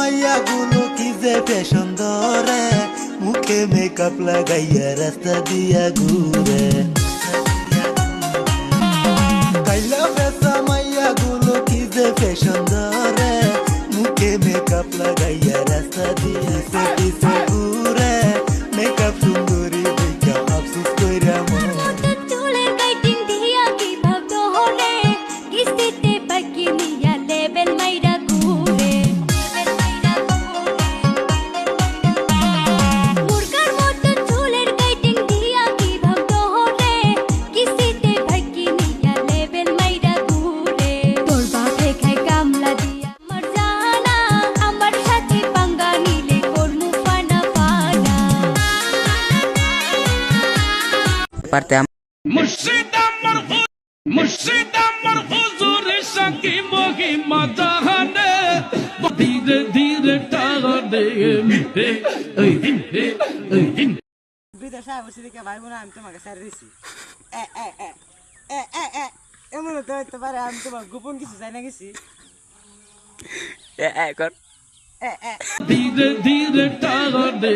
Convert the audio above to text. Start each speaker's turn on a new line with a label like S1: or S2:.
S1: মাইয়া গুলো কি যে ফ্যাশন ধরে, মুখে মেকআপ লাগাইয়া রাস্তা দিয়া ঘুরে। কাইলা ফেসা মাইয়া গুলো কি যে ফ্যাশন ধরে, মুখে মেকআপ লাগাইয়া রাস্তা দিয়া পিছে ঘুরে। মেকআপ সুন্দরী দেখা আফসোস কইরা মন।
S2: চুলের কাটিং দিয়া কি ভাবতো হলে, কিস্তিতে বাকি নিয়া লেবেল মাইরা ঘুরে। মুরগার মতো চুলের কাটিং দিয়া কি ভাবতো হলে, কিস্তিতে বাকি নিয়া লেবেল মাইরা ঘুরে। তোর বাপে খায় কামলা দিয়া আমার জানা, আমার সাথে পাঙ্গা নিলে করমু পানা পানা।
S3: মুর্শিদ আমার হুজুরের সাকি মহিমা জাহানে, ধীরে ধীরে টানে
S4: বিদেশে বসে দেখে ভাই বোন আমি তোমাকে স্যার দিছি এমন তো হইতে পারে আমি তোমার গোপন কিছু জানা গেছি।
S3: ধীরে ধীরে টানে